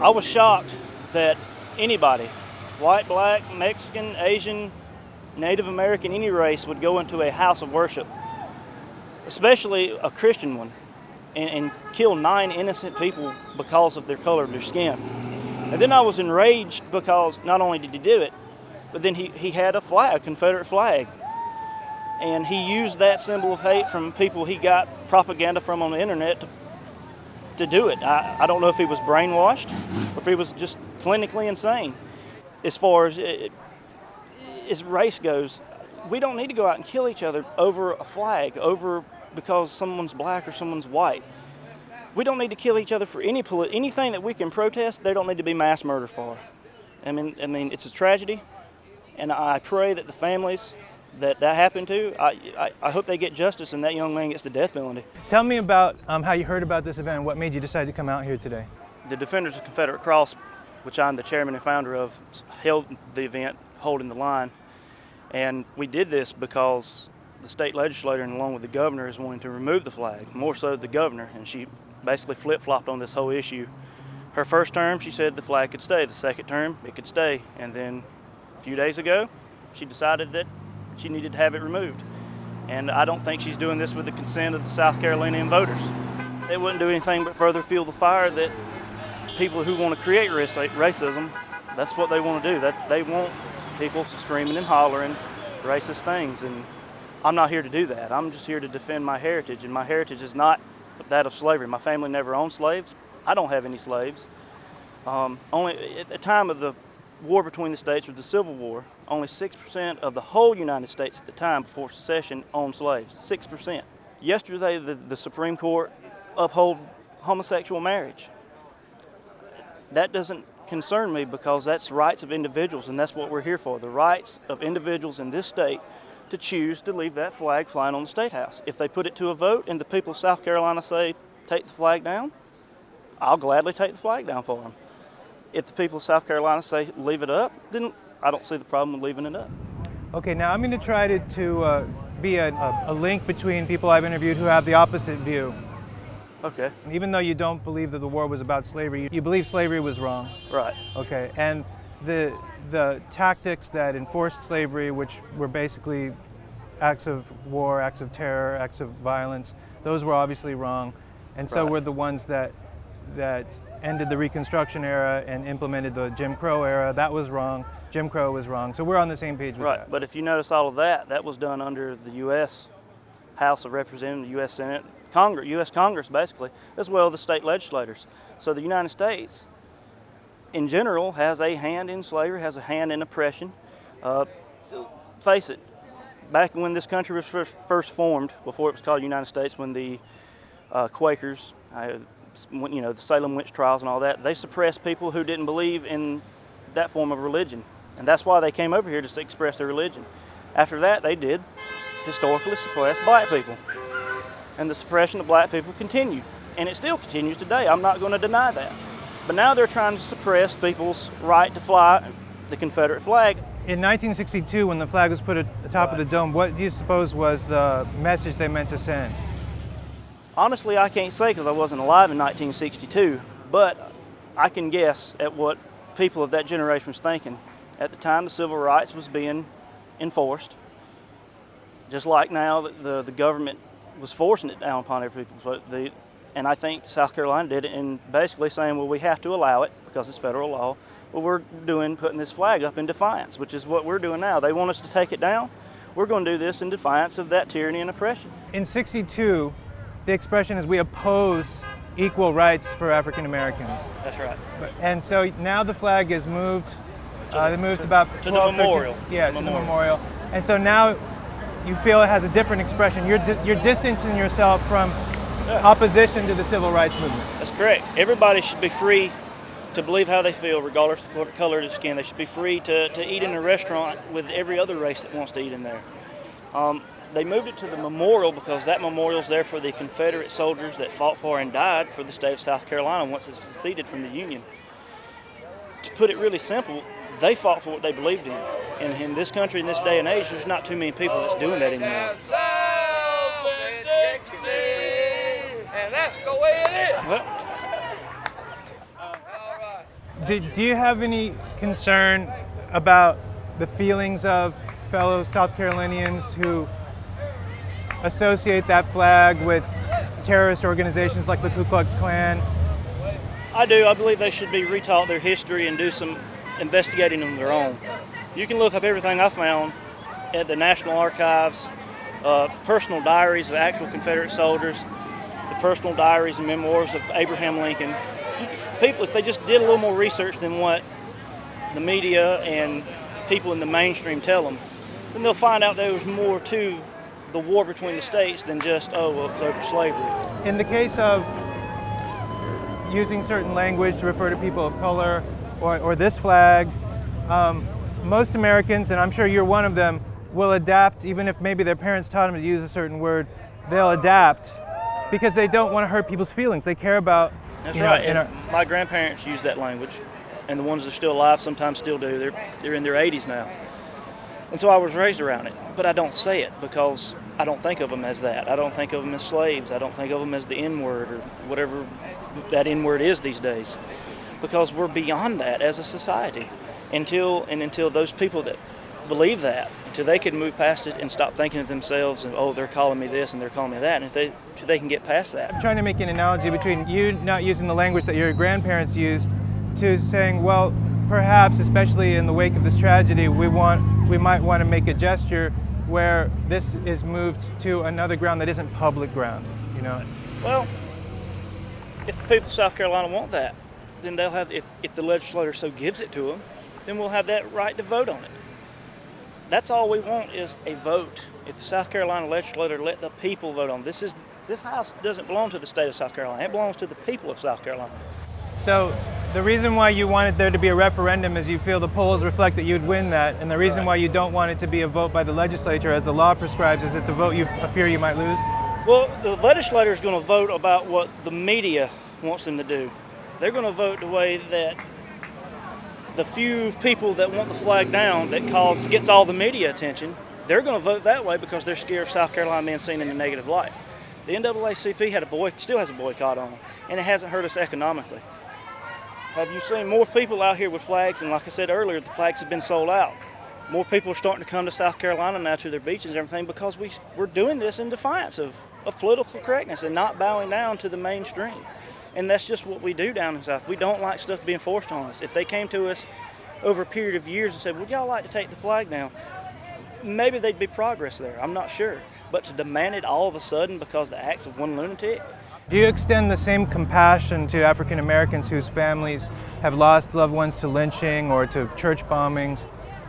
I was shocked that anybody, white, black, Mexican, Asian, Native American, any race, would go into a house of worship, especially a Christian one, and kill 9 innocent people because of their color of their skin. And then I was enraged because not only did he do it, but then he had a flag, a Confederate flag. And he used that symbol of hate from people he got propaganda from on the internet to do it. I don't know if he was brainwashed or if he was just clinically insane. As far as race goes, we don't need to go out and kill each other over a flag, because someone's black or someone's white. We don't need to kill each other for anything that we can protest. They don't need to be mass murder for. I mean, it's a tragedy, and I pray that the families that happened to, I hope they get justice and that young man gets the death penalty. Tell me about how you heard about this event and what made you decide to come out here today. The Defenders of Confederate Cross, which I'm the chairman and founder of, held the event, holding the line. And we did this because the state legislator, and along with the governor, is wanting to remove the flag, more so the governor, and she basically flip-flopped on this whole issue. Her first term, she said the flag could stay. The second term, it could stay. And then a few days ago, she decided that she needed to have it removed. And I don't think she's doing this with the consent of the South Carolinian voters. It wouldn't do anything but further fuel the fire that people who want to create racism, that's what they want to do. That they want people screaming and hollering racist things. And I'm not here to do that. I'm just here to defend my heritage, and my heritage is not that of slavery. My family never owned slaves. I don't have any slaves. Only at the time of the war between the states, or the Civil War, only 6% of the whole United States at the time before secession owned slaves. 6%. Yesterday, the Supreme Court upheld homosexual marriage. That doesn't concern me because that's rights of individuals, and that's what we're here for, the rights of individuals in this state to choose to leave that flag flying on the State House. If they put it to a vote and the people of South Carolina say, take the flag down, I'll gladly take the flag down for them. If the people of South Carolina say, leave it up, then I don't see the problem with leaving it up. Okay, now I'm going to try to be a link between people I've interviewed who have the opposite view. Okay. Even though you don't believe that the war was about slavery, you believe slavery was wrong. Right. Okay, and the tactics that enforced slavery, which were basically acts of war, acts of terror, acts of violence, those were obviously wrong. And so were the ones that ended the Reconstruction era and implemented the Jim Crow era. That was wrong. Jim Crow was wrong. So we're on the same page with that. Right, but if you notice all of that was done under the U.S. House of Representatives, the U.S. Senate, Congress, U.S. Congress basically, as well as the state legislators. So the United States, in general, has a hand in slavery, has a hand in oppression. Face it, back when this country was first formed, before it was called the United States, when the Quakers, the Salem witch trials and all that, they suppressed people who didn't believe in that form of religion. And that's why they came over here to express their religion. After that, they did historically suppress black people. And the suppression of black people continued. And it still continues today. I'm not going to deny that. But now they're trying to suppress people's right to fly the Confederate flag. In 1962, when the flag was put at the top of the dome, what do you suppose was the message they meant to send? Honestly, I can't say because I wasn't alive in 1962, but I can guess at what people of that generation was thinking. At the time, the civil rights was being enforced, just like now the government was forcing it down upon every people. And I think South Carolina did it in basically saying, well, we have to allow it because it's federal law. Well, we're putting this flag up in defiance, which is what we're doing now. They want us to take it down. We're going to do this in defiance of that tyranny and oppression. In '62, the expression is we oppose equal rights for African Americans. That's right. And so now the flag is moved. They moved about 12, to the memorial. 13, yeah, to the memorial. And so now you feel it has a different expression. You're distancing yourself from opposition to the civil rights movement. That's correct. Everybody should be free to believe how they feel, regardless of the color of their skin. They should be free to eat in a restaurant with every other race that wants to eat in there. They moved it to the memorial because that memorial is there for the Confederate soldiers that fought for and died for the state of South Carolina once it seceded from the Union. To put it really simple, they fought for what they believed in. And in this country, in this day and age, there's not too many people that's doing that anymore. And that's the way it is. Well, Do you have any concern about the feelings of fellow South Carolinians who associate that flag with terrorist organizations like the Ku Klux Klan? I do. I believe they should be retaught their history and do some investigating on their own. You can look up everything I found at the National Archives, personal diaries of actual Confederate soldiers, the personal diaries and memoirs of Abraham Lincoln. People, if they just did a little more research than what the media and people in the mainstream tell them, then they'll find out there was more to the war between the states than just, oh, well, it was over slavery. In the case of using certain language to refer to people of color or this flag, most Americans, and I'm sure you're one of them, will adapt even if maybe their parents taught them to use a certain word. They'll adapt because they don't want to hurt people's feelings. They care about... That's right. My grandparents used that language, and the ones that are still alive sometimes still do. They're in their 80s now. And so I was raised around it, but I don't say it because I don't think of them as that. I don't think of them as slaves. I don't think of them as the N-word or whatever that N-word is these days, because we're beyond that as a society. Until those people that believe that, until they can move past it and stop thinking of themselves and, oh, they're calling me this and they're calling me that, and until they can get past that. I'm trying to make an analogy between you not using the language that your grandparents used to saying, well, perhaps, especially in the wake of this tragedy, we might want to make a gesture where this is moved to another ground that isn't public ground, you know? Well, if the people of South Carolina want that, then they'll have, if the legislature so gives it to them, then we'll have that right to vote on it. That's all we want is a vote. If the South Carolina legislature let the people vote on this house doesn't belong to the state of South Carolina. It belongs to the people of South Carolina. So the reason why you wanted there to be a referendum is you feel the polls reflect that you'd win that, and the reason why you don't want it to be a vote by the legislature as the law prescribes is it's a vote you fear you might lose? Well, the legislature is going to vote about what the media wants them to do. They're going to vote the way that the few people that want the flag down that gets all the media attention, they're going to vote that way because they're scared of South Carolina being seen in a negative light. The NAACP still has a boycott on them, and it hasn't hurt us economically. Have you seen more people out here with flags? And like I said earlier, the flags have been sold out. More people are starting to come to South Carolina now to their beaches and everything because we're doing this in defiance of political correctness and not bowing down to the mainstream. And that's just what we do down in the South. We don't like stuff being forced on us. If they came to us over a period of years and said, would y'all like to take the flag down? Maybe there'd be progress there. I'm not sure. But to demand it all of a sudden because of the acts of one lunatic. Do you extend the same compassion to African Americans whose families have lost loved ones to lynching or to church bombings,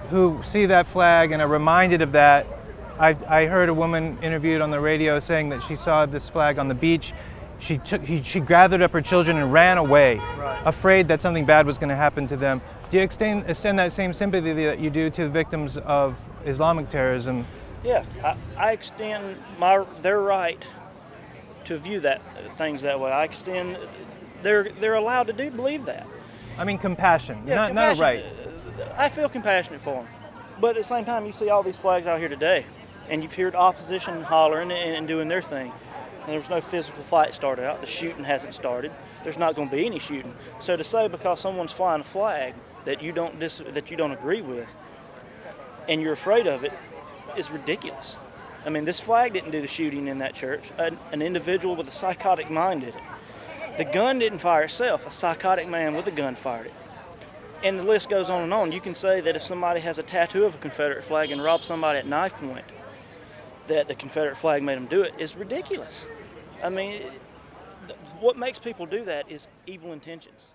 who see that flag and are reminded of that? I heard a woman interviewed on the radio saying that she saw this flag on the beach. She gathered up her children and ran away, afraid that something bad was going to happen to them. Do you extend that same sympathy that you do to the victims of Islamic terrorism? Yeah, I extend their right to view things that way. I extend they're allowed to believe that. I mean compassion, yeah, not a right. I feel compassionate for them, but at the same time, you see all these flags out here today, and you've heard opposition hollering and doing their thing. And there's no physical fight started out. The shooting hasn't started. There's not going to be any shooting. So to say because someone's flying a flag that you don't agree with, and you're afraid of it, is ridiculous. I mean, this flag didn't do the shooting in that church. An individual with a psychotic mind did it. The gun didn't fire itself. A psychotic man with a gun fired it. And the list goes on and on. You can say that if somebody has a tattoo of a Confederate flag and robs somebody at knife point, that the Confederate flag made them do it is ridiculous. I mean, what makes people do that is evil intentions.